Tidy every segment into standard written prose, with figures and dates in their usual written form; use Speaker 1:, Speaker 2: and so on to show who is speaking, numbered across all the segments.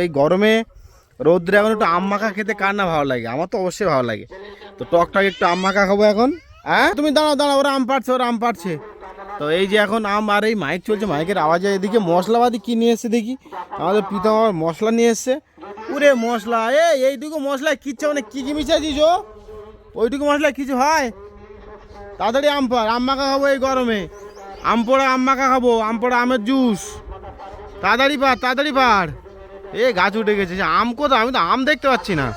Speaker 1: এই গরমে রৌদ্রে এখন একটু আম মাখা খেতে কার না ভালো লাগে? আমার তো অবশ্যই ভালো লাগে। তো টকটাক একটু আম মাখা খাবো এখন। হ্যাঁ তুমি দাঁড়াও দাঁড়াও, ওরা আম পাড়ছে। তো এই যে এখন আম, আর এই মাইক চলছে, মাইকের আওয়াজে এদিকে মশলাবাদি কি নিয়ে এসছে দেখি। আমাদের প্রীতম আবার মশলা নিয়ে এসছে। পুরে মশলা, এইটুকু মশলায় কিচ্ছু মানে কি মিশাইছিস? ওইটুকু মশলায় কিছু হয়? তাড়াতাড়ি আম পাড়, আম মাখা খাবো এই গরমে। আম পোড়া আম মাখা খাবো, আম পোড়া আমের জুস। তাড়াতাড়ি পাড়। গাছ উঠে গেছে, আম কোথায়? আমি তো আম দেখতে পাচ্ছি না।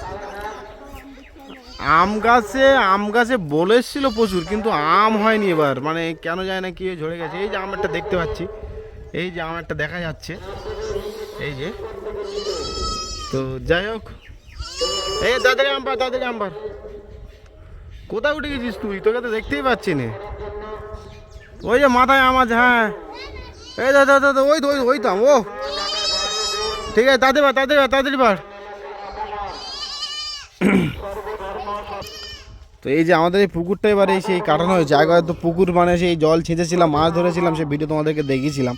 Speaker 1: আম গাছে বলেছিল প্রচুর, কিন্তু আম হয়নি এবার, মানে কেন যায় না, কি ঝরে গেছে। এই যে আম একটা দেখতে পাচ্ছি, এই যে আম একটা দেখা যাচ্ছে, এই যে। তো যাই হোক, তাড়াতাড়ি আম পাড়। কোথায় উঠে গেছিস তুই? তোকে তো দেখতেই পাচ্ছি না। ওই যে মাথায় আম আছে, হ্যাঁ। এই দাদা ওই তো আম। ও ঠিক আছে, তাড়াতাড়ি পাড়। তো এই যে আমাদের এই পুকুরটা এবারে সেই কাটানো হয়েছে। আগে তো পুকুর মানে সেই জল ছেঁচেছিলাম, মাছ ধরেছিলাম, সেই ভিডিও তোমাদেরকে দেখিয়েছিলাম।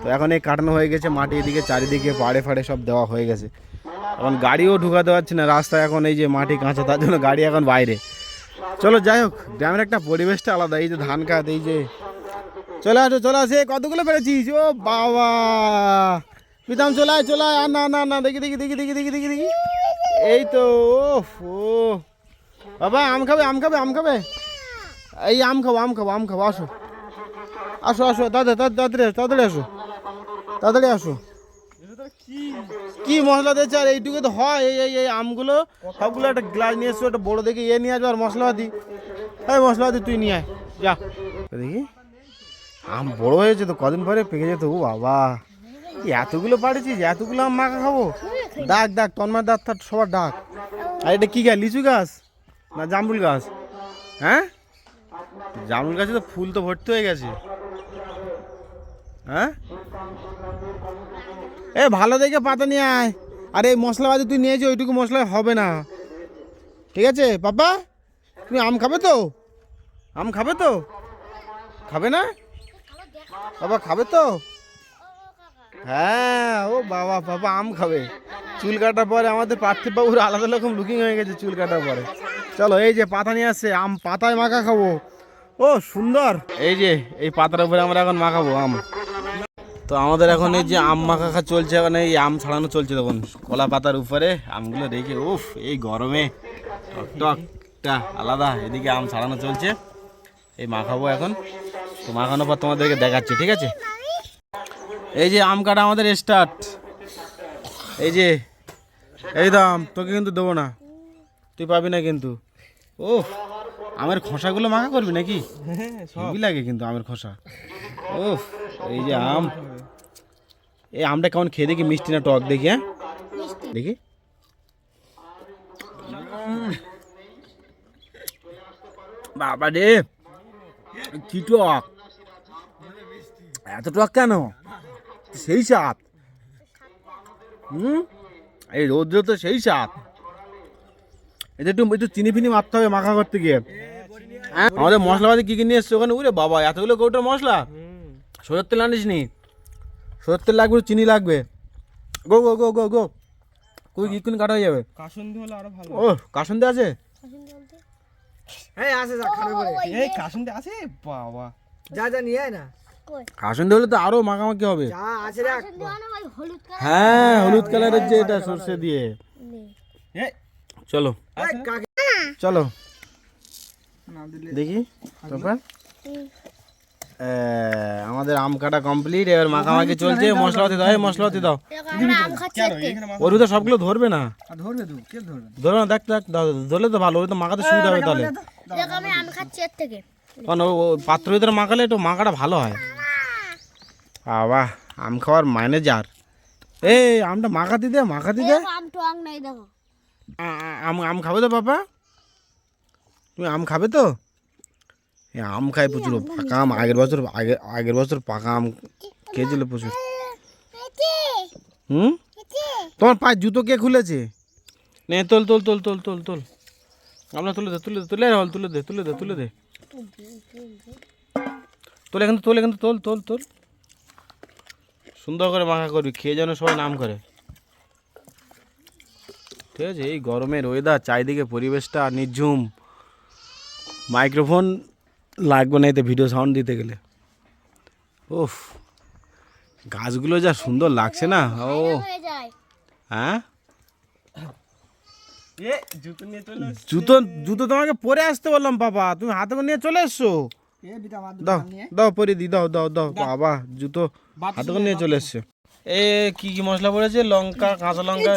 Speaker 1: তো এখন এই কাটানো হয়ে গেছে, মাটি এদিকে চারিদিকে পাড়ে ফাড়ে সব দেওয়া হয়ে গেছে। এখন গাড়িও ঢুকাতে পারছি না রাস্তায়, এখন এই যে মাটি কাঁচা, তার জন্য গাড়ি এখন বাইরে। চলো যাই হোক, গ্রামের একটা পরিবেশটা আলাদা। এই যে ধান খাত, এই যে চলে আসে। কতগুলো পেরেছিস? ও বাবা, প্রীতম চলে আয়। আর না, দেখি। এই তো ও বাবা, আম খাবে? এই আম খাবো। আসো তাড়াতাড়ি আসো। কি মশলা দিয়েছে? আর এইটুকু তো হয়? এই আমগুলো সবগুলো একটা গ্লাস নিয়ে এসছো, একটা বড় দেখে নিয়ে আসবে। আর মশলাপাতি তুই নিয়ে আয়, যা। দেখি আম বড় হয়েছে তো, কদিন পরে পেকে যেত। ও বাবা, এতগুলো পাড়েছিস? এতগুলো আম মাখা খাবো? ডাক তন্মার দাঁত সবার ডাক। আর এটা কি গাছ? লিচু গাছ না জামরুল গাছ? হ্যাঁ, জামরুল গাছে তো ফুল তো ভর্তি হয়ে গেছে। হ্যাঁ, ভালো দেখে পাতা নিয়ে আয়। আর এই মশলাবাদি তুই নিয়েছি, ওইটুকু মশলা হবে না, ঠিক আছে? বাবা তুমি আম খাবে তো? খাবে না বাবা? খাবে তো? হ্যাঁ, ও বাবা আম খাবে। চুল কাটার পরে আমাদের পার্থিব বাবুর আলাদা রকম লুকিং হয়ে গেছে চুল কাটার পরে। চলো, এই যে পাতা নিয়ে আসছে, আম পাতায় মাখা খাবো। ও সুন্দর। এই যে এই পাতার উপরে আমরা এখন মাখাবো আম। তো আমাদের এখন এই যে আম মাখা চলছে, মানে এই আম ছাড়ানো চলছে। তখন কলা পাতার উপরে আমগুলো রেখে, উফ এই গরমে টকটা আলাদা। এদিকে আম ছাড়ানো চলছে, এই মাখাবো এখন। তো মাখানোর পর তোমাদেরকে দেখাচ্ছি, ঠিক আছে? এই যে আম কাটা আমাদের স্টার্ট। এই দাম তোকে কিন্তু দেবো না, তুই পাবি না কিন্তু। ও আমের খোসাগুলো মাখা করবি নাকি? হেভি লাগে কিন্তু আমের খোসা। ও এই যে আম, এই আমটা কেমন খেয়ে দেখি, মিষ্টি না টক দেখি? হ্যাঁ দেখি। বাবা রে, কি টক! এত টক কেন? সেই স্বাদ। এই রোদ্র তো সেই স্বাদ। এটা একটু চিনি ফিনি মারতে হবে মাখা করতে গিয়ে। হ্যাঁ, আমাদের মশলাপাতি কি নিয়ে এসছে ওখানে? উরে বাবা, এতগুলো কৌটোর মশলা। সরষের তেল আনিস নি? সরষের তেল লাগবে, চিনি লাগবে। গো কই কি কাটা হয়ে যাবে? কাসুন্দি হলে আরো ভালো। ও কাসুন্দি আছে? কাসুন্দি আছে বাবা, যা নিয়ে আয় না। কাসুন্দি হলে তো আরো মাখামাখি হবে। হ্যাঁ, হলুদ কালারের যে এটা সরষে দিয়ে। চলো দেখি। তারপর আমাদের আম কাটা কমপ্লিট, এবার মাখামাখি চলছে। মশলাপাতি দাও। ওর ভিতরে সবগুলো ধরবে না? ধরবে না, দেখ ধরলে তো ভালো, ওই তো মাখাতে সুবিধা হবে তাহলে। কারণ ও পাত্রের ভিতরে মাখালে একটু মাখাটা ভালো হয়। বাবা, আম খাওয়ার ম্যানেজার। আমটা মাখাতে দে। আম খাবে তো বাবা? তুমি আম খাবে তো? আম খাই প্রচুর, পাকা আম। আগের বছর পাকা আম খেয়েছিল প্রচুর। তোমার পায়ে জুতো কে খুলেছে? নে তোল। আমরা তুলে দে। তোল। সুন্দর করে মাখা করবি, খেয়ে যেন সবাই নাম করে। ঠিক আছে। এই গরমের ওয়েদার, চারিদিকে পরিবেশটা নির্ঝুম, মাইক্রোফোন লাগবে না এতে ভিডিও সাউন্ড দিতে গেলে। ওফ, গাছগুলো যা সুন্দর লাগছে না। ও হ্যাঁ, জুতো জুতো তোমাকে পরে আসতে বললাম বাবা, তুমি হাতে করে নিয়ে চলে এসছো। দাও দাও পরে দি, দাও দাও দাও বাবা, জুতো হাতে করে নিয়ে চলে এসছে। এ কি কি মশলা পড়েছে? লঙ্কা, কাঁচা লঙ্কা,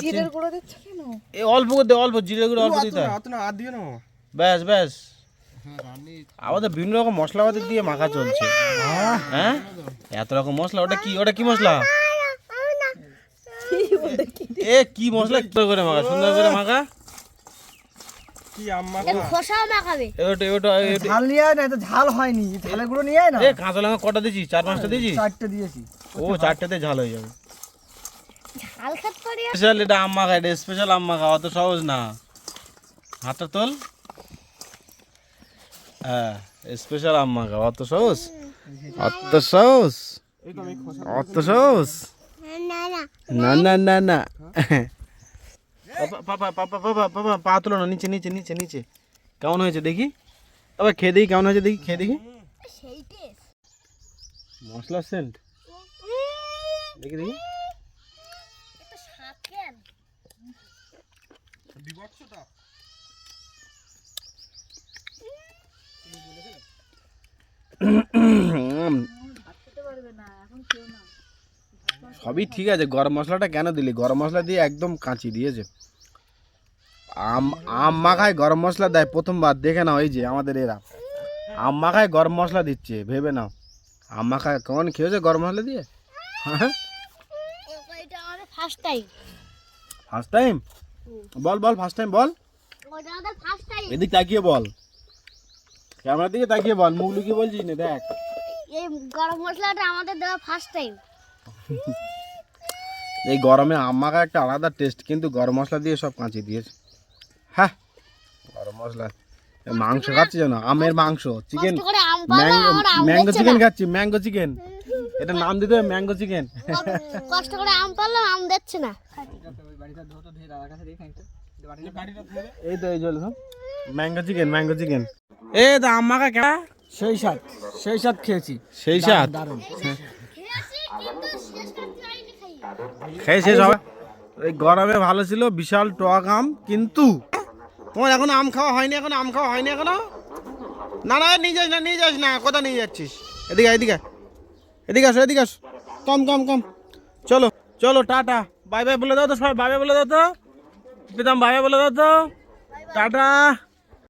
Speaker 1: এ অল্প করে দে, অল্প জিরে গুঁড়ো অল্প দিতে হয়। ব্যাস ব্যাস, আমাদের বিভিন্ন রকম মশলাপাতি দিয়ে মাখা চলছে। হ্যাঁ, এত রকম মশলা। ওটা কি, ওটা কি মশলা? এ কি মশলা? সুন্দর করে মাখা, সুন্দর করে মাখা।
Speaker 2: ঝাল হয়নি, ঝালের গুঁড়ো নিয়ে আয় না।
Speaker 1: কাঁচা লঙ্কা কটা দিয়েছি? 4-5টা দিয়েছি।
Speaker 2: 4টে দিয়েছি।
Speaker 1: ও 4টেতে ঝাল হয়ে যাবে। স্পেশাল এটা আম মাখা, এটা স্পেশাল আম মাখা, অত সহজ না। হাতটা তোল। হ্যাঁ, স্পেশাল আম মাখা, অত সহজ? অত সহজ? অত সহজ না না না না। পাপা পাপা পাপা পাপা পা তুলো না, নিচে নিচে নিচে নিচে। কেমন হয়েছে দেখি? তবে খেয়ে দেখি কেমন হয়েছে, দেখি খেয়ে দেখি। মশলা সেন্ট দেখি দেখি। সবই ঠিক আছে, গরম মশলাটা কেন দিলি? গরম মশলা দিয়ে একদম কাঁচি দিয়েছে। আম আম মাখায় গরম মশলা দেয় প্রথমবার, দেখে নাও। এই যে আমাদের এরা আম মাখায় গরম মশলা দিচ্ছে, ভেবে নাও। আম মাখায় কেমন খেয়েছে গরম মশলা দিয়ে? হ্যাঁ, ফার্স্ট টাইম? বল বল, ফার্স্ট টাইম বল। এদিক তাকিয়ে বল, ক্যামেরার দিকে তাকিয়ে বল, মুখ লুকিয়ে বলছিস না। দেখ,
Speaker 3: এই গরম মশলাটা আমাদের দেওয়া ফার্স্ট টাইম।
Speaker 1: এই গরমে আম মাখা একটা আলাদা টেস্ট, কিন্তু গরম মশলা দিয়ে সব কাঁচি দিয়েছে। হ্যাঁ, গরম মশলা। মাংস খাচ্ছি যেন, আমের মাংস, চিকেন, ম্যাঙ্গো চিকেন খাচ্ছি, ম্যাঙ্গো চিকেন। এটা নাম দিতে হবে ম্যাঙ্গো চিকেন।
Speaker 3: কষ্ট করে আম পারলাম, আম দিচ্ছে না।
Speaker 1: এই তো এই জল ম্যাঙ্গো চিকেন, ম্যাঙ্গো চিকেন। এ দা আম মাখা কেমন?
Speaker 2: সেই স্বাদ, সেই স্বাদ খেয়েছি।
Speaker 1: সেই স্বাদ খেয়ে শেষ হবে। এই গরমে ভালো ছিল, বিশাল টক আম। কিন্তু তোমার এখন আম খাওয়া হয়নি, এখন আম খাওয়া হয়নি এখনো। না না, নিয়ে যাস না, নিয়ে যাস না। কোথায় নিয়ে যাচ্ছিস? এদিকে এদিকে এদিকে আসো, এদিকে আসো। কম কম কম, চলো চলো, টাটা বাই বাই বলে দাও তো সবাই, বাই বাই বলে দাও তো। প্রীতম বাই বাই বলে দাও তো, টাটা।